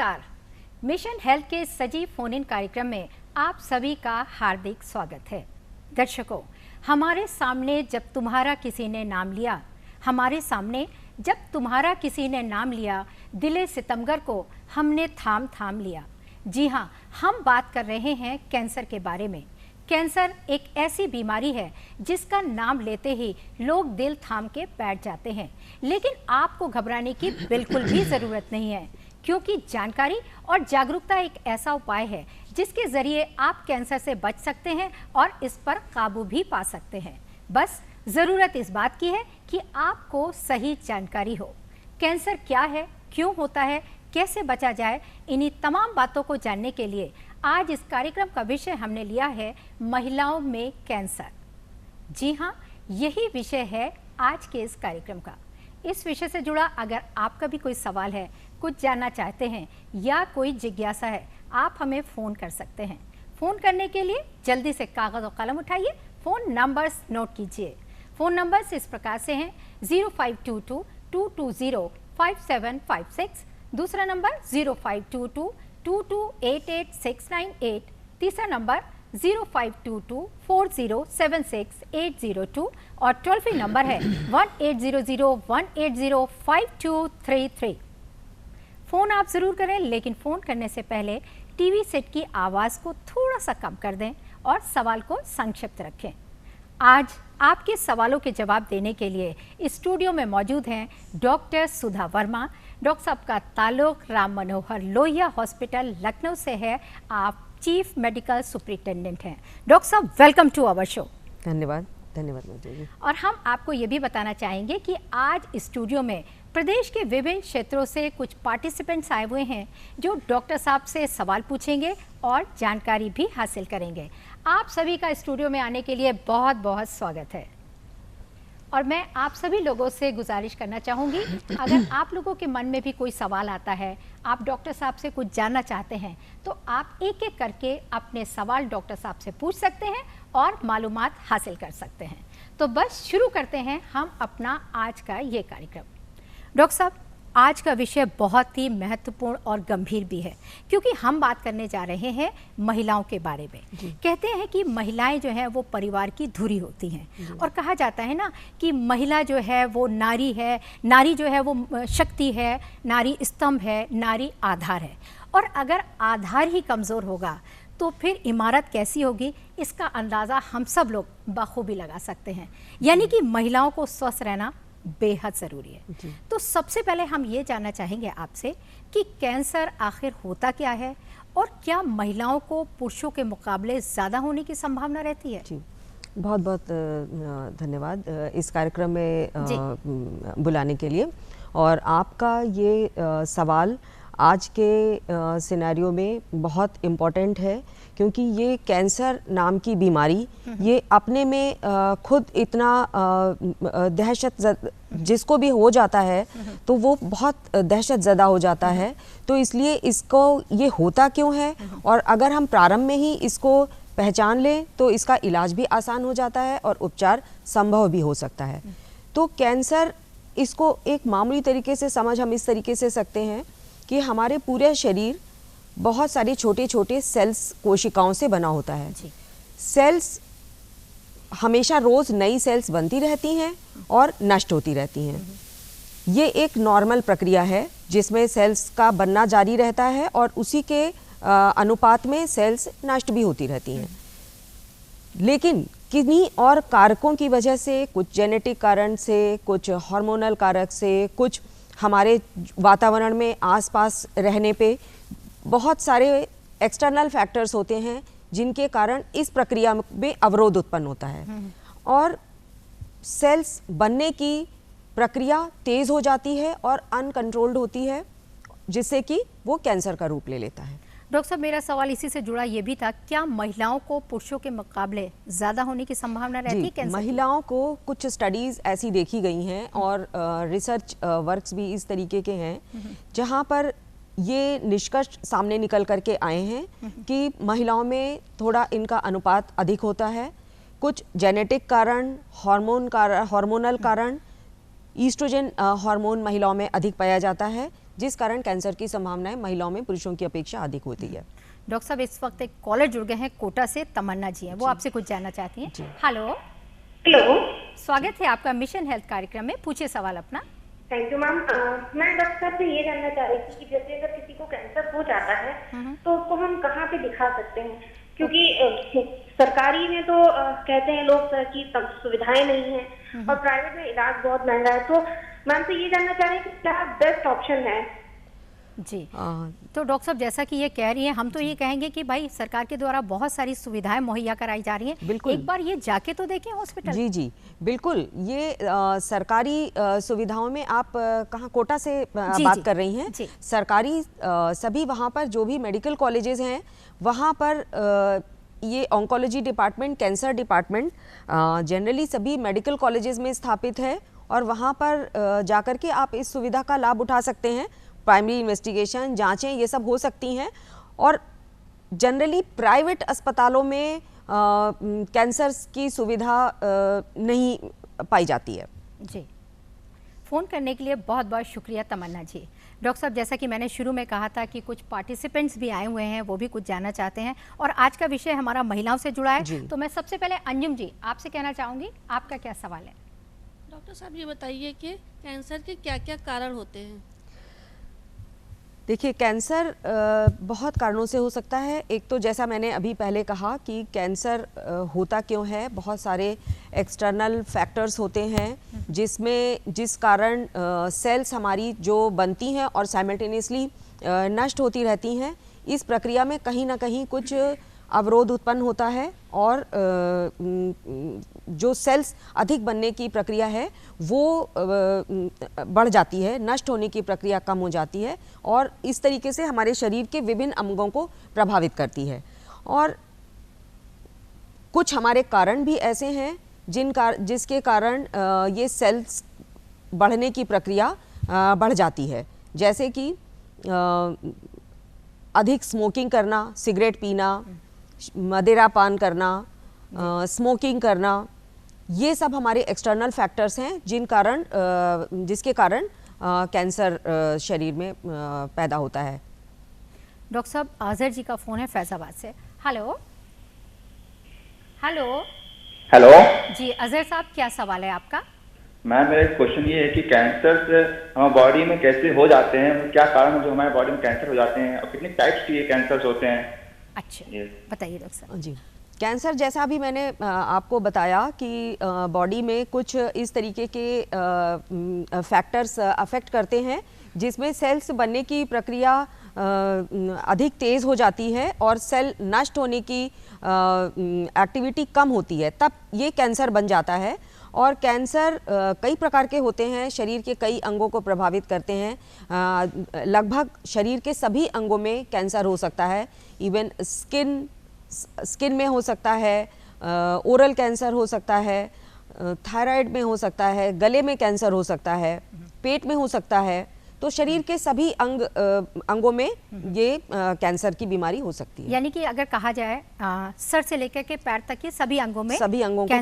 नमस्कार। Mission health के सजीव फोन इन कार्यक्रम में आप सभी का हार्दिक स्वागत है। दर्शकों, हमारे सामने जब तुम्हारा किसी ने नाम लिया, दिले सितमगर को हमने थाम थाम लिया। जी हाँ, हम बात कर रहे हैं कैंसर के बारे में। कैंसर एक ऐसी बीमारी है जिसका नाम लेते ही लोग दिल थाम के बैठ जाते हैं, लेकिन आपको घबराने की बिल्कुल भी ज़रूरत नहीं है, क्योंकि जानकारी और जागरूकता एक ऐसा उपाय है जिसके ज़रिए आप कैंसर से बच सकते हैं और इस पर काबू भी पा सकते हैं। बस ज़रूरत इस बात की है कि आपको सही जानकारी हो। कैंसर क्या है, क्यों होता है, कैसे बचा जाए, इन्हीं तमाम बातों को जानने के लिए आज इस कार्यक्रम का विषय हमने लिया है महिलाओं में कैंसर। जी हाँ, यही विषय है आज के इस कार्यक्रम का। इस विषय से जुड़ा अगर आपका भी कोई सवाल है, कुछ जानना चाहते हैं या कोई जिज्ञासा है, आप हमें फ़ोन कर सकते हैं। फ़ोन करने के लिए जल्दी से कागज़ और कलम उठाइए, फ़ोन नंबर्स नोट कीजिए। फ़ोन नंबर्स इस प्रकार से हैं 0522-220-5756, दूसरा नंबर 0522-2288-698, तीसरा नंबर 0522-4076-802 और टोल फ्री नंबर है 1800-180-5233। फ़ोन आप ज़रूर करें, लेकिन फ़ोन करने से पहले टीवी सेट की आवाज़ को थोड़ा सा कम कर दें और सवाल को संक्षिप्त रखें। आज आपके सवालों के जवाब देने के लिए इस स्टूडियो में मौजूद हैं डॉक्टर सुधा वर्मा। डॉक्टर साहब का ताल्लुक राम मनोहर लोहिया हॉस्पिटल लखनऊ से है। आप चीफ मेडिकल सुपरिटेंडेंट हैं। डॉक्टर साहब, वेलकम टू आवर शो। धन्यवाद माता जी। और हम आपको ये भी बताना चाहेंगे कि आज स्टूडियो में प्रदेश के विभिन्न क्षेत्रों से कुछ पार्टिसिपेंट्स आए हुए हैं जो डॉक्टर साहब से सवाल पूछेंगे और जानकारी भी हासिल करेंगे। आप सभी का स्टूडियो में आने के लिए बहुत बहुत स्वागत है। और मैं आप सभी लोगों से गुजारिश करना चाहूँगी, अगर आप लोगों के मन में भी कोई सवाल आता है, आप डॉक्टर साहब से कुछ जानना चाहते हैं, तो आप एक एक करके अपने सवाल डॉक्टर साहब से पूछ सकते हैं और मालूमात हासिल कर सकते हैं। तो बस शुरू करते हैं हम अपना आज का ये कार्यक्रम। डॉक्टर साहब, आज का विषय बहुत ही महत्वपूर्ण और गंभीर भी है, क्योंकि हम बात करने जा रहे हैं महिलाओं के बारे में। कहते हैं कि महिलाएं जो हैं वो परिवार की धुरी होती हैं, और कहा जाता है ना कि महिला जो है वो नारी है, नारी जो है वो शक्ति है, नारी स्तंभ है, नारी आधार है। और अगर आधार ही कमज़ोर होगा तो फिर इमारत कैसी होगी, इसका अंदाज़ा हम सब लोग बखूबी लगा सकते हैं। यानी कि महिलाओं को स्वस्थ रहना बेहद ज़रूरी है। तो सबसे पहले हम ये जानना चाहेंगे आपसे कि कैंसर आखिर होता क्या है, और क्या महिलाओं को पुरुषों के मुकाबले ज़्यादा होने की संभावना रहती है? जी, बहुत बहुत धन्यवाद इस कार्यक्रम में बुलाने के लिए। और आपका ये सवाल आज के सिनेरियो में बहुत इम्पोर्टेंट है, क्योंकि ये कैंसर नाम की बीमारी ये अपने में खुद इतना दहशत, जिसको भी हो जाता है तो वो बहुत दहशत ज़दा हो जाता है। तो इसलिए इसको ये होता क्यों है, और अगर हम प्रारंभ में ही इसको पहचान लें तो इसका इलाज भी आसान हो जाता है और उपचार संभव भी हो सकता है। तो कैंसर, इसको एक मामूली तरीके से समझ हम इस तरीके से सकते हैं कि हमारे पूरे शरीर बहुत सारे छोटे छोटे सेल्स, कोशिकाओं से बना होता है। सेल्स हमेशा रोज़ नई सेल्स बनती रहती हैं और नष्ट होती रहती हैं। ये एक नॉर्मल प्रक्रिया है जिसमें सेल्स का बनना जारी रहता है और उसी के अनुपात में सेल्स नष्ट भी होती रहती हैं। लेकिन किन्हीं और कारकों की वजह से, कुछ जेनेटिक कारण से, कुछ हार्मोनल कारक से, कुछ हमारे वातावरण में आसपास रहने पे बहुत सारे एक्सटर्नल फैक्टर्स होते हैं जिनके कारण इस प्रक्रिया में अवरोध उत्पन्न होता है और सेल्स बनने की प्रक्रिया तेज हो जाती है और अनकंट्रोल्ड होती है, जिससे कि वो कैंसर का रूप ले लेता है। डॉक्टर साहब, मेरा सवाल इसी से जुड़ा ये भी था, क्या महिलाओं को पुरुषों के मुकाबले ज़्यादा होने की संभावना रहती है कैंसर? महिलाओं को कुछ स्टडीज़ ऐसी देखी गई हैं और रिसर्च वर्क्स भी इस तरीके के हैं जहां पर ये निष्कर्ष सामने निकल करके आए हैं कि महिलाओं में थोड़ा इनका अनुपात अधिक होता है। कुछ जेनेटिक कारण, हार्मोनल कारण, ईस्ट्रोजन हार्मोन महिलाओं में अधिक पाया जाता है, जिस कारण कैंसर की संभावनाएं महिलाओं में पुरुषों की अपेक्षा अधिक होती है। डॉक्टर साहब, इस वक्त एक कॉलर जुड़ गए हैं कोटा से, तमन्ना जी हैं, वो आपसे कुछ जानना चाहती हैं। हेलो। हेलो, स्वागत है आपका मिशन हेल्थ कार्यक्रम में, पूछिए सवाल अपना। Thank you ma'am. मैं डॉक्टर साहब से ये जानना चाह रही थी कि जैसे अगर किसी को कैंसर हो जाता है तो उसको हम कहाँ पे दिखा सकते हैं, क्योंकि सरकारी में तो कहते हैं लोग सर की सुविधाएं नहीं है और प्राइवेट में इलाज बहुत महंगा है, तो मैम से ये जानना चाह रहे हैं कि क्या बेस्ट ऑप्शन है। जी, तो डॉक्टर साहब जैसा कि ये कह रही हैं, हम तो ये कहेंगे कि भाई सरकार के द्वारा बहुत सारी सुविधाएं मुहैया कराई जा रही हैं, बिल्कुल। एक बार ये जाके तो देखें हॉस्पिटल। जी जी बिल्कुल, ये सरकारी सुविधाओं में आप कहाँ कोटा से बात कर रही हैं? सरकारी सभी वहाँ पर जो भी मेडिकल कॉलेजेस हैं वहाँ पर ये oncology department, cancer department generally सभी मेडिकल कॉलेजेस में स्थापित है और वहाँ पर जाकर के आप इस सुविधा का लाभ उठा सकते हैं। प्राइमरी इन्वेस्टिगेशन, जांचें ये सब हो सकती हैं और जनरली प्राइवेट अस्पतालों में कैंसर की सुविधा नहीं पाई जाती है। जी, फ़ोन करने के लिए बहुत बहुत शुक्रिया तमन्ना जी। डॉक्टर साहब, जैसा कि मैंने शुरू में कहा था कि कुछ पार्टिसिपेंट्स भी आए हुए हैं, वो भी कुछ जानना चाहते हैं और आज का विषय हमारा महिलाओं से जुड़ा है, तो मैं सबसे पहले अंजुम जी आपसे कहना चाहूँगी, आपका क्या सवाल है? डॉक्टर साहब ये बताइए कि कैंसर के क्या क्या कारण होते हैं? देखिए, कैंसर बहुत कारणों से हो सकता है। एक तो जैसा मैंने अभी पहले कहा कि कैंसर होता क्यों है, बहुत सारे एक्सटर्नल फैक्टर्स होते हैं जिस कारण सेल्स हमारी जो बनती हैं और साइमल्टेनियसली नष्ट होती रहती हैं। इस प्रक्रिया में कहीं ना कहीं कुछ अवरोध उत्पन्न होता है और जो सेल्स अधिक बनने की प्रक्रिया है वो बढ़ जाती है, नष्ट होने की प्रक्रिया कम हो जाती है और इस तरीके से हमारे शरीर के विभिन्न अंगों को प्रभावित करती है। और कुछ हमारे कारण भी ऐसे हैं जिसके कारण ये सेल्स बढ़ने की प्रक्रिया बढ़ जाती है, जैसे कि अधिक स्मोकिंग करना, सिगरेट पीना, मदिरा पान करना, स्मोकिंग करना, ये सब हमारे एक्सटर्नल फैक्टर्स हैं जिसके कारण कैंसर शरीर में पैदा होता है। डॉक्टर साहब, आजर जी का फ़ोन है फैज़ाबाद से। हेलो हेलो हेलो जी, अजहर साहब क्या सवाल है आपका? मैम, मेरा क्वेश्चन ये है कि कैंसर हमारे बॉडी में कैसे हो जाते हैं, क्या कारण है जो हमारे बॉडी में कैंसर हो जाते हैं और कितने टाइप्स के कैंसर होते हैं? अच्छा, बताइए डॉक्टर साहब। जी, कैंसर जैसा अभी मैंने आपको बताया कि बॉडी में कुछ इस तरीके के फैक्टर्स अफेक्ट करते हैं जिसमें सेल्स बनने की प्रक्रिया अधिक तेज़ हो जाती है और सेल नष्ट होने की एक्टिविटी कम होती है, तब ये कैंसर बन जाता है। और कैंसर कई प्रकार के होते हैं, शरीर के कई अंगों को प्रभावित करते हैं। लगभग शरीर के सभी अंगों में कैंसर हो सकता है, इवन स्किन में हो सकता है, ओरल कैंसर हो सकता है, थायराइड में हो सकता है, गले में कैंसर हो सकता है, पेट में हो सकता है। तो शरीर के सभी अंगों में ये कैंसर की बीमारी हो सकती है। यानी कि अगर कहा जाए सर से लेकर के पैर तक के सभी अंगों को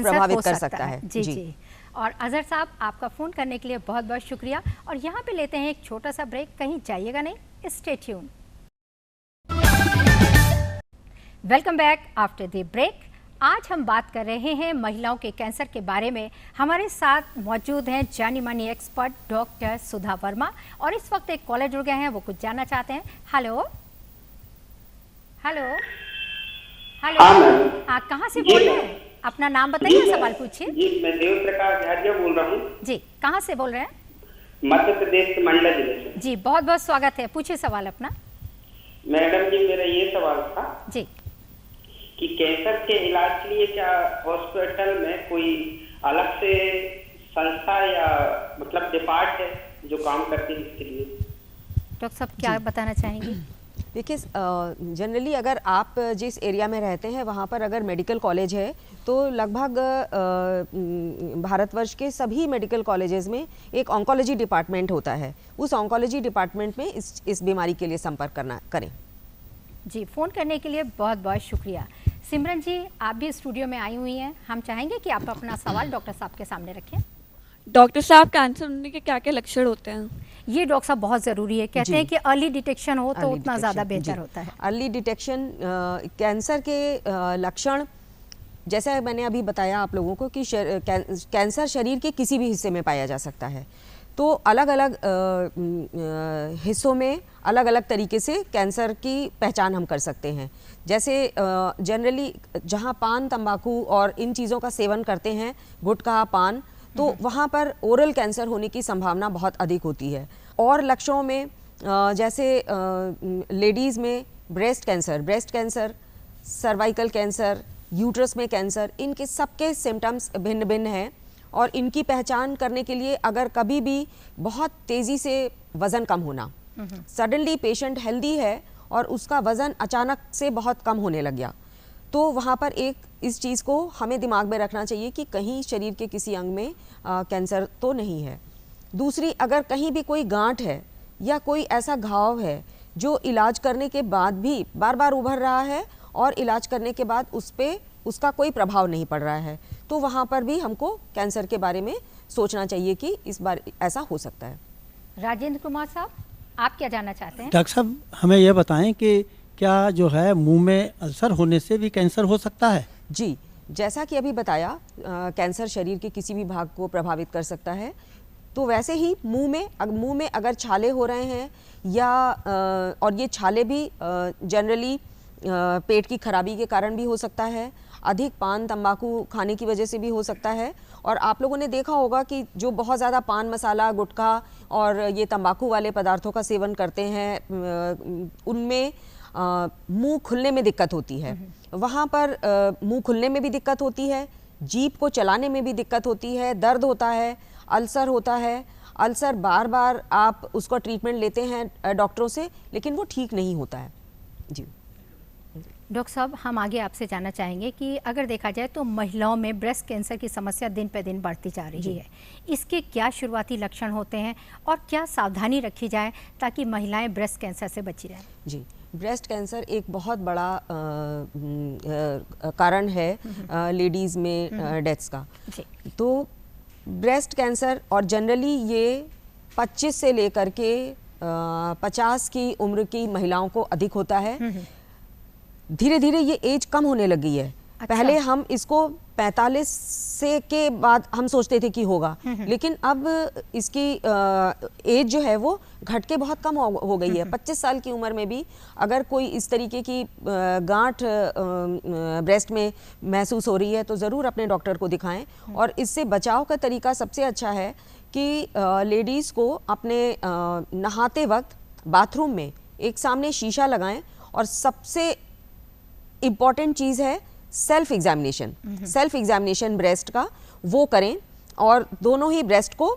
प्रभावित कर सकता है। जी जी। और अजहर साहब, आपका फ़ोन करने के लिए बहुत बहुत शुक्रिया। और यहाँ पे लेते हैं एक छोटा सा ब्रेक, कहीं जाइएगा नहीं, stay tune. Welcome back after the break. आज हम बात कर रहे हैं महिलाओं के कैंसर के बारे में। हमारे साथ मौजूद हैं जानी मानी एक्सपर्ट डॉक्टर सुधा वर्मा और इस वक्त एक कॉलर जुड़ गए हैं, वो कुछ जानना चाहते हैं। हेलो हेलो हेलो, हाँ, कहाँ से बोल रहे हैं? अपना नाम बताइए, सवाल पूछिए। जी, मैं देव प्रकाश झारिया बोल रहा हूँ। जी, कहाँ से बोल रहे हैं? मध्य प्रदेश के मंडला जिले से। जी, बहुत बहुत स्वागत है, पूछिए सवाल अपना। मैडम जी, मेरा ये सवाल था जी कि कैंसर के इलाज के लिए क्या हॉस्पिटल में कोई अलग से संस्था या मतलब डिपार्ट है जो काम करती है इसके लिए? डॉक्टर साहब क्या बताना चाहेंगे? देखिए, जनरली अगर आप जिस एरिया में रहते हैं वहाँ पर अगर मेडिकल कॉलेज है तो लगभग भारतवर्ष के सभी मेडिकल कॉलेजेस में एक ऑन्कोलॉजी डिपार्टमेंट होता है। उस ऑन्कोलॉजी डिपार्टमेंट में इस बीमारी के लिए संपर्क करें। जी, फ़ोन करने के लिए बहुत बहुत शुक्रिया। सिमरन जी, आप भी स्टूडियो में आई हुई हैं, हम चाहेंगे कि आप अपना सवाल डॉक्टर साहब के सामने रखें। डॉक्टर साहब, कैंसर होने के क्या क्या लक्षण होते हैं? ये डॉक्टर साहब बहुत ज़रूरी है, कहते हैं कि अर्ली डिटेक्शन हो तो उतना ज़्यादा बेहतर होता है। अर्ली डिटेक्शन कैंसर के लक्षण, जैसा मैंने अभी बताया आप लोगों को कि कैंसर शरीर के किसी भी हिस्से में पाया जा सकता है, तो अलग अलग हिस्सों में अलग अलग तरीके से कैंसर की पहचान हम कर सकते हैं। जैसे जनरली जहाँ पान, तंबाकू और इन चीज़ों का सेवन करते हैं, गुटखा, पान, तो वहाँ पर ओरल कैंसर होने की संभावना बहुत अधिक होती है। और लक्षणों में जैसे लेडीज़ में breast cancer, cervical cancer, uterus में कैंसर, इनके सबके सिम्टम्स भिन्न भिन्न हैं। और इनकी पहचान करने के लिए अगर कभी भी बहुत तेज़ी से वज़न कम होना, सडनली पेशेंट हेल्दी है और उसका वज़न अचानक से बहुत कम होने लग गया, तो वहाँ पर एक इस चीज़ को हमें दिमाग में रखना चाहिए कि कहीं शरीर के किसी अंग में कैंसर तो नहीं है। दूसरी, अगर कहीं भी कोई गांठ है या कोई ऐसा घाव है जो इलाज करने के बाद भी बार बार उभर रहा है और इलाज करने के बाद उस पर उसका कोई प्रभाव नहीं पड़ रहा है, तो वहाँ पर भी हमको कैंसर के बारे में सोचना चाहिए कि इस बार ऐसा हो सकता है। राजेंद्र कुमार साहब, आप क्या जानना चाहते हैं? डॉक्टर साहब, हमें यह बताएं कि क्या जो है मुंह में अल्सर होने से भी कैंसर हो सकता है? जी, जैसा कि अभी बताया, कैंसर शरीर के किसी भी भाग को प्रभावित कर सकता है। तो वैसे ही मुंह में अगर छाले हो रहे हैं या और ये छाले भी जनरली पेट की खराबी के कारण भी हो सकता है, अधिक पान तंबाकू खाने की वजह से भी हो सकता है। और आप लोगों ने देखा होगा कि जो बहुत ज़्यादा पान मसाला, गुटखा और ये तंबाकू वाले पदार्थों का सेवन करते हैं, उनमें मुंह खुलने में दिक्कत होती है। वहाँ पर मुंह खुलने में भी दिक्कत होती है, जीभ को चलाने में भी दिक्कत होती है, दर्द होता है, अल्सर होता है। अल्सर बार बार आप उसका ट्रीटमेंट लेते हैं डॉक्टरों से, लेकिन वो ठीक नहीं होता है। जी डॉक्टर साहब, हम आगे आपसे जानना चाहेंगे कि अगर देखा जाए तो महिलाओं में ब्रेस्ट कैंसर की समस्या दिन पे दिन बढ़ती जा रही है। इसके क्या शुरुआती लक्षण होते हैं और क्या सावधानी रखी जाए ताकि महिलाएं ब्रेस्ट कैंसर से बची रहें? जी, ब्रेस्ट कैंसर एक बहुत बड़ा कारण है लेडीज़ में डेथ्स का। तो ब्रेस्ट कैंसर और जनरली ये 25 से लेकर के 50 की उम्र की महिलाओं को अधिक होता है। धीरे धीरे ये एज कम होने लगी है। अच्छा। पहले हम इसको 45 से के बाद हम सोचते थे कि होगा, लेकिन अब इसकी एज जो है वो घट के बहुत कम हो गई है। 25 साल की उम्र में भी अगर कोई इस तरीके की गांठ ब्रेस्ट में महसूस हो रही है तो ज़रूर अपने डॉक्टर को दिखाएं। और इससे बचाव का तरीका सबसे अच्छा है कि लेडीज़ को अपने नहाते वक्त बाथरूम में एक सामने शीशा लगाएं और सबसे इम्पॉर्टेंट चीज़ है सेल्फ एग्जामिनेशन ब्रेस्ट का, वो करें। और दोनों ही ब्रेस्ट को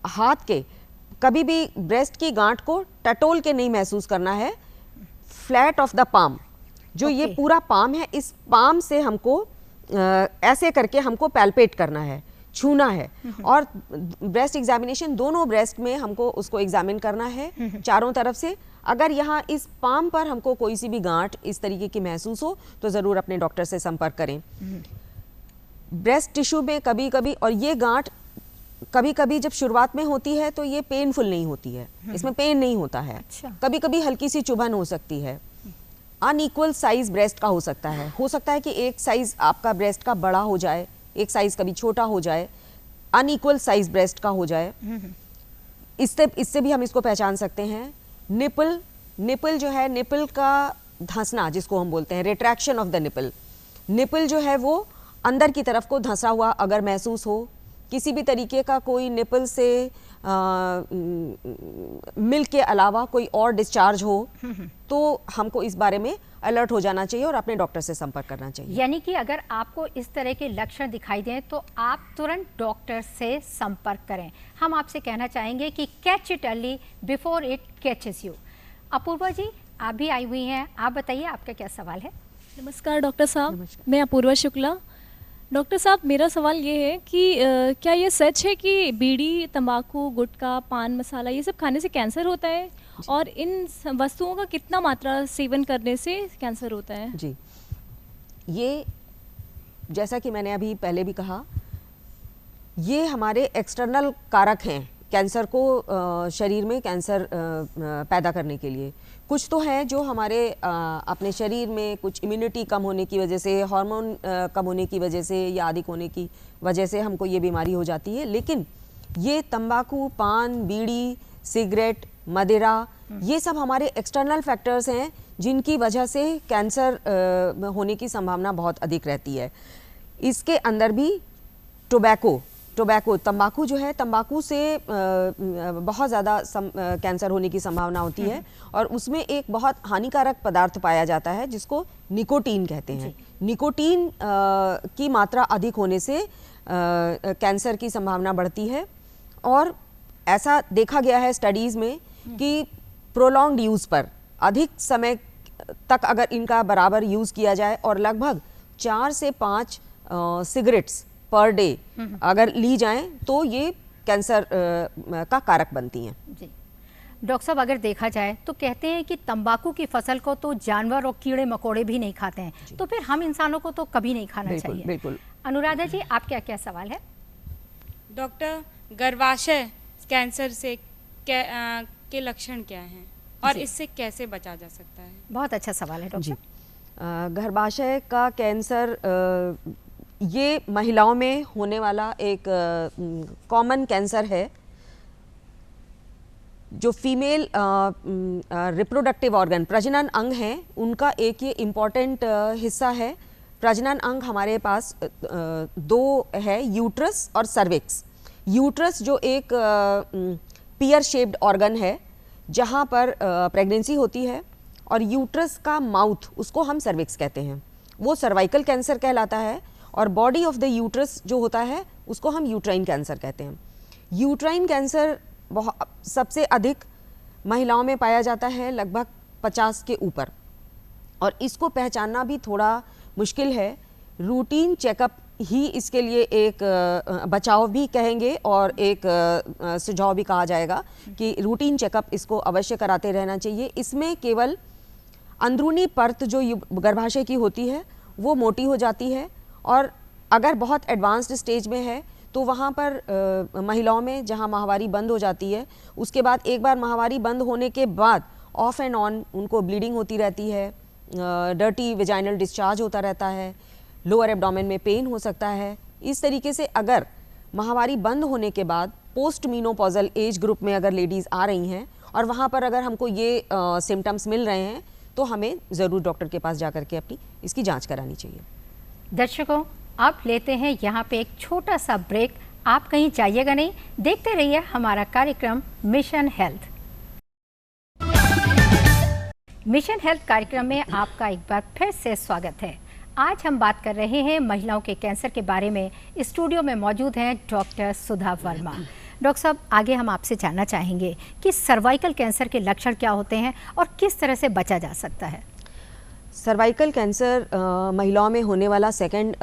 हाथ के कभी भी ब्रेस्ट की गांठ को टटोल के नहीं महसूस करना है, फ्लैट ऑफ द पाम, जो ये पूरा पाम है, इस पाम से हमको ऐसे करके हमको पैल्पेट करना है, छूना है। और ब्रेस्ट एग्जामिनेशन दोनों ब्रेस्ट में हमको उसको एग्जामिन करना है चारों तरफ से। अगर यहाँ इस पाम पर हमको कोई सी भी गांठ इस तरीके की महसूस हो तो ज़रूर अपने डॉक्टर से संपर्क करें। ब्रेस्ट टिश्यू में कभी कभी, और ये गांठ कभी कभी जब शुरुआत में होती है तो ये पेनफुल नहीं होती है, इसमें पेन नहीं होता है। अच्छा। कभी कभी हल्की सी चुभन हो सकती है। अनइक्वल साइज ब्रेस्ट का हो सकता है कि एक साइज आपका ब्रेस्ट का बड़ा हो जाए, एक साइज कभी छोटा हो जाए, अनइक्वल साइज ब्रेस्ट का हो जाए। इससे भी हम इसको पहचान सकते हैं। निपल जो है, निपल का धंसना जिसको हम बोलते हैं, रिट्रैक्शन ऑफ द निपल जो है वो अंदर की तरफ को धंसा हुआ अगर महसूस हो, किसी भी तरीके का कोई निपल से मिल्क के अलावा कोई और डिस्चार्ज हो तो हमको इस बारे में अलर्ट हो जाना चाहिए और अपने डॉक्टर से संपर्क करना चाहिए। यानी कि अगर आपको इस तरह के लक्षण दिखाई दें तो आप तुरंत डॉक्टर से संपर्क करें। हम आपसे कहना चाहेंगे कि catch it early before it catches you. Apurva ji, आप भी आई हुई हैं, आप बताइए आपका क्या सवाल है? नमस्कार डॉक्टर साहब, मैं अपूर्वा शुक्ला। डॉक्टर साहब, मेरा सवाल ये है कि क्या ये सच है कि बीड़ी, तंबाकू, गुटखा, पान मसाला ये सब खाने से कैंसर होता है, और इन वस्तुओं का कितना मात्रा सेवन करने से कैंसर होता है? जी, ये जैसा कि मैंने अभी पहले भी कहा, ये हमारे एक्सटर्नल कारक हैं कैंसर को शरीर में कैंसर पैदा करने के लिए। कुछ तो हैं जो हमारे अपने शरीर में कुछ इम्यूनिटी कम होने की वजह से, हार्मोन कम होने की वजह से या अधिक होने की वजह से हमको ये बीमारी हो जाती है। लेकिन ये तंबाकू, पान, बीड़ी, सिगरेट, मदिरा, ये सब हमारे एक्सटर्नल फैक्टर्स हैं जिनकी वजह से कैंसर होने की संभावना बहुत अधिक रहती है। इसके अंदर भी टोबैको, तंबाकू जो है, तंबाकू से बहुत ज़्यादा कैंसर होने की संभावना होती है और उसमें एक बहुत हानिकारक पदार्थ पाया जाता है जिसको निकोटीन कहते हैं। निकोटीन की मात्रा अधिक होने से कैंसर की संभावना बढ़ती है और ऐसा देखा गया है स्टडीज़ में कि प्रोलॉन्ग्ड यूज़ पर, अधिक समय तक अगर इनका बराबर यूज़ किया जाए और लगभग 4 से 5 सिगरेट्स पर डे अगर ली जाएं तो ये कैंसर का कारक बनती हैं। जी डॉक्टर साहब, अगर देखा जाए तो कहते हैं कि तंबाकू की फसल को तो जानवर और कीड़े मकोड़े भी नहीं खाते हैं, तो फिर हम इंसानों को तो कभी नहीं खाना चाहिए। बिल्कुल। अनुराधा जी, आप क्या सवाल है? डॉक्टर, गर्भाशय कैंसर से के लक्षण क्या हैं और इससे कैसे बचा जा सकता है? बहुत अच्छा सवाल है डॉक्टर। गर्भाशय का कैंसर ये महिलाओं में होने वाला एक कॉमन कैंसर है। जो फीमेल रिप्रोडक्टिव ऑर्गन, प्रजनन अंग हैं, उनका एक ये इम्पॉर्टेंट हिस्सा है। प्रजनन अंग हमारे पास 2 है, यूट्रस और सर्विक्स। यूट्रस जो एक पियर शेप्ड ऑर्गन है जहाँ पर प्रेगनेंसी होती है, और यूट्रस का माउथ, उसको हम सर्विक्स कहते हैं, वो सर्वाइकल कैंसर कहलाता है। और बॉडी ऑफ द यूट्रस जो होता है उसको हम यूट्राइन कैंसर कहते हैं। यूट्राइन कैंसर सबसे अधिक महिलाओं में पाया जाता है, लगभग 50 के ऊपर, और इसको पहचानना भी थोड़ा मुश्किल है। रूटीन चेकअप ही इसके लिए एक बचाव भी कहेंगे और एक सुझाव भी कहा जाएगा कि रूटीन चेकअप इसको अवश्य कराते रहना चाहिए। इसमें केवल अंदरूनी परत जो गर्भाशय की होती है वो मोटी हो जाती है, और अगर बहुत एडवांस्ड स्टेज में है तो वहाँ पर महिलाओं में जहाँ माहवारी बंद हो जाती है, उसके बाद एक बार माहवारी बंद होने के बाद ऑफ एंड ऑन उनको ब्लीडिंग होती रहती है, डर्टी वेजाइनल डिस्चार्ज होता रहता है, लोअर एब्डोमेन में पेन हो सकता है। इस तरीके से अगर माहवारी बंद होने के बाद पोस्ट मीनोपॉजल एज ग्रुप में अगर लेडीज़ आ रही हैं और वहाँ पर अगर हमको ये सिम्टम्स मिल रहे हैं तो हमें ज़रूर डॉक्टर के पास जा कर के अपनी इसकी जांच करानी चाहिए। दर्शकों, आप लेते हैं यहाँ पे एक छोटा सा ब्रेक। आप कहीं जाइएगा नहीं, देखते रहिए हमारा कार्यक्रम मिशन हेल्थ। मिशन हेल्थ कार्यक्रम में आपका एक बार फिर से स्वागत है। आज हम बात कर रहे हैं महिलाओं के कैंसर के बारे में। स्टूडियो में मौजूद हैं डॉक्टर सुधा वर्मा। डॉक्टर साहब, आगे हम आपसे जानना चाहेंगे कि सर्वाइकल कैंसर के लक्षण क्या होते हैं और किस तरह से बचा जा सकता है। सर्वाइकल कैंसर महिलाओं में होने वाला सेकंड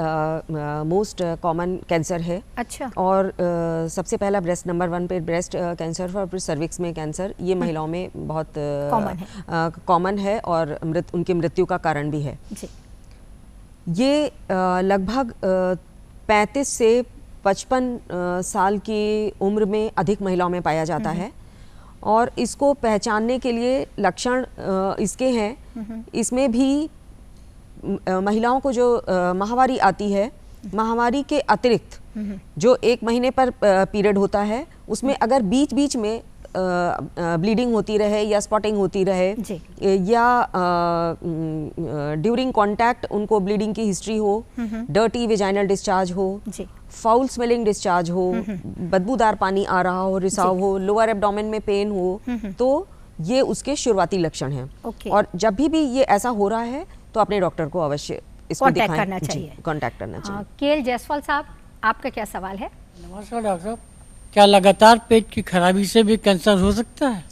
मोस्ट कॉमन कैंसर है। अच्छा। और सबसे पहला ब्रेस्ट, नंबर 1 पे ब्रेस्ट कैंसर और फिर सर्विक्स में कैंसर, ये महिलाओं में बहुत कॉमन है और उनकी मृत्यु का कारण भी है जी। ये लगभग 35 से 55 साल की उम्र में अधिक महिलाओं में पाया जाता है, और इसको पहचानने के लिए लक्षण इसके हैं। इसमें भी महिलाओं को जो माहवारी आती है, माहवारी के अतिरिक्त जो 1 महीने पर पीरियड होता है, उसमें अगर बीच बीच में ब्लीडिंग होती रहे या स्पॉटिंग होती रहे या ड्यूरिंग कांटेक्ट उनको ब्लीडिंग की हिस्ट्री हो, डर्टी वेजाइनल डिस्चार्ज हो, फाउल स्मेलिंग डिस्चार्ज हो, बदबूदार पानी आ रहा हो, रिसाव हो, लोअर एब्डोमेन में पेन हो, तो ये उसके शुरुआती लक्षण हैं। और जब भी ये ऐसा हो रहा है तो अपने डॉक्टर को अवश्य इसको कांटेक्ट करना चाहिए। कांटेक्ट करना चाहिए। केएल जायसवाल साहब, आपका क्या सवाल है? नमस्कार डॉक्टर साहब, क्या लगातार पेट की खराबी से भी कैंसर हो सकता है?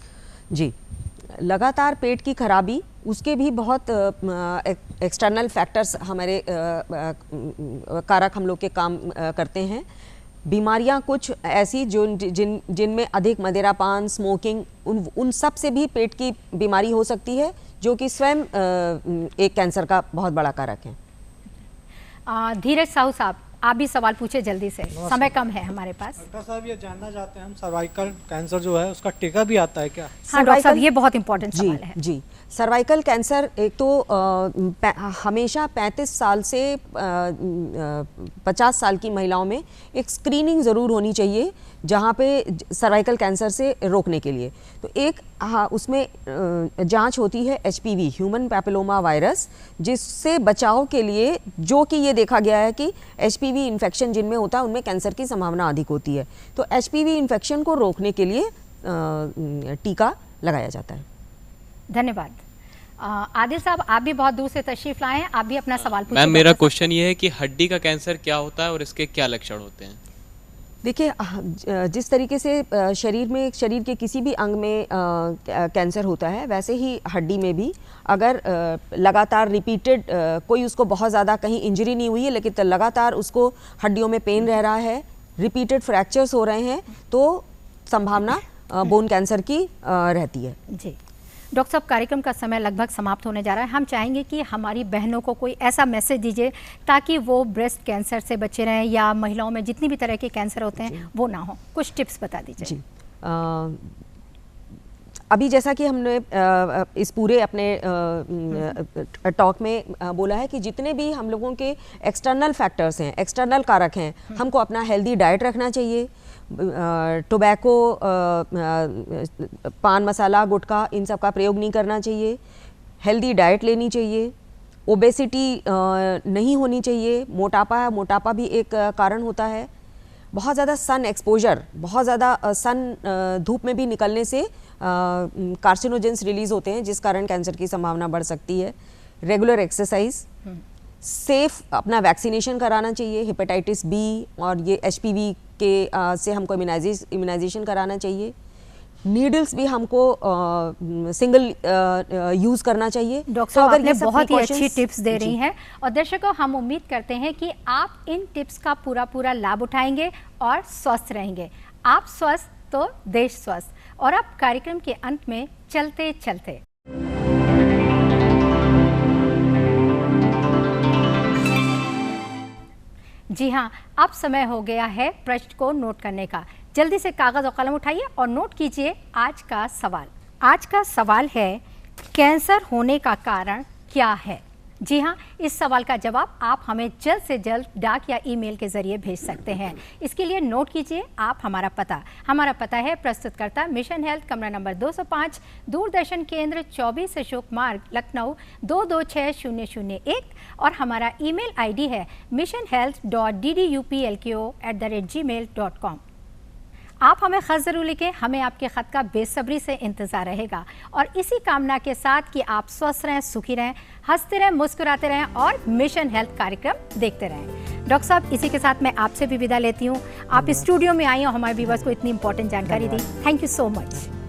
जी, लगातार पेट की खराबी, उसके भी बहुत एक्सटर्नल फैक्टर्स हमारे कारक हम लोग के काम करते हैं। बीमारियां कुछ ऐसी जो जिनमें अधिक मदिरापान, स्मोकिंग, उन सब से भी पेट की बीमारी हो सकती है, जो कि स्वयं एक कैंसर का बहुत बड़ा कारक है। धीरज साहू साहब, आप भी सवाल पूछे जल्दी से, समय कम है हमारे पास। डॉक्टर साहब ये जानना चाहते हैं हम, सर्वाइकल कैंसर जो है उसका टीका भी आता है क्या? हाँ डॉक्टर साहब, ये बहुत इंपॉर्टेंट सवाल है। जी, सर्वाइकल कैंसर एक तो हमेशा 35 साल से 50 साल की महिलाओं में एक स्क्रीनिंग ज़रूर होनी चाहिए, जहाँ पे सर्वाइकल कैंसर से रोकने के लिए। तो एक उसमें जांच होती है HPV, ह्यूमन पैपिलोमा वायरस, जिससे बचाव के लिए, जो कि ये देखा गया है कि HPV इन्फेक्शन जिनमें होता है उनमें कैंसर की संभावना अधिक होती है। तो HPV इन्फेक्शन को रोकने के लिए टीका लगाया जाता है। धन्यवाद। आदिल साहब, आप भी बहुत दूर से तशरीफ लाए हैं, आप भी अपना सवाल पूछिए। मैम, मेरा क्वेश्चन ये है कि हड्डी का कैंसर क्या होता है और इसके क्या लक्षण होते हैं? देखिए, जिस तरीके से शरीर के किसी भी अंग में कैंसर होता है, वैसे ही हड्डी में भी अगर लगातार रिपीटेड कोई उसको बहुत ज़्यादा कहीं इंजरी नहीं हुई है लेकिन लगातार उसको हड्डियों में पेन रह रहा है, रिपीटेड फ्रैक्चर्स हो रहे हैं, तो संभावना बोन कैंसर की रहती है। जी डॉक्टर साहब, कार्यक्रम का समय लगभग समाप्त होने जा रहा है। हम चाहेंगे कि हमारी बहनों को कोई ऐसा मैसेज दीजिए ताकि वो ब्रेस्ट कैंसर से बचे रहें, या महिलाओं में जितनी भी तरह के कैंसर होते हैं वो ना हो। कुछ टिप्स बता दीजिए। जी, अभी जैसा कि हमने इस पूरे अपने टॉक में बोला है कि जितने भी हम लोगों के एक्सटर्नल फैक्टर्स हैं, एक्सटर्नल कारक हैं, हमको अपना हेल्दी डाइट रखना चाहिए। टोबैको, पान मसाला, गुटखा, इन सब का प्रयोग नहीं करना चाहिए। हेल्दी डाइट लेनी चाहिए। ओबेसिटी नहीं होनी चाहिए। मोटापा भी एक कारण होता है। बहुत ज़्यादा सन एक्सपोजर, बहुत ज़्यादा सन धूप में भी निकलने से कार्सिनोजेंस रिलीज़ होते हैं, जिस कारण कैंसर की संभावना बढ़ सकती है। रेगुलर एक्सरसाइज, सेफ अपना वैक्सीनेशन कराना चाहिए, हेपेटाइटिस बी और ये HPV के से हमको इम्यूनाइजेशन कराना चाहिए। नीडल्स भी हमको सिंगल यूज़ करना चाहिए। डॉक्टर साहब, आपने बहुत ही अच्छी टिप्स दे रही हैं, और दर्शकों, हम उम्मीद करते हैं कि आप इन टिप्स का पूरा लाभ उठाएंगे और स्वस्थ रहेंगे। आप स्वस्थ तो देश स्वस्थ। और अब कार्यक्रम के अंत में चलते चलते जी हाँ, अब समय हो गया है प्रश्न को नोट करने का। जल्दी से कागज़ और कलम उठाइए और नोट कीजिए आज का सवाल। आज का सवाल है, कैंसर होने का कारण क्या है? जी हाँ, इस सवाल का जवाब आप हमें जल्द से जल्द डाक या ईमेल के ज़रिए भेज सकते हैं। इसके लिए नोट कीजिए आप हमारा पता है प्रस्तुतकर्ता मिशन हेल्थ, कमरा नंबर 205, दूरदर्शन केंद्र 24 अशोक मार्ग, लखनऊ 226001, और हमारा ईमेल ID है missionhealth.dduplko@gmail.com। आप हमें ख़त ज़रूर लिखें, हमें आपके ख़त का बेसब्री से इंतज़ार रहेगा। और इसी कामना के साथ कि आप स्वस्थ रहें, सुखी रहें, हंसते रहें, मुस्कुराते रहें और मिशन हेल्थ कार्यक्रम देखते रहें। डॉक्टर साहब, इसी के साथ मैं आपसे भी विदा लेती हूँ। आप स्टूडियो में आई और हमारे व्यूअर्स को इतनी इंपॉर्टेंट जानकारी दी। Thank you so much.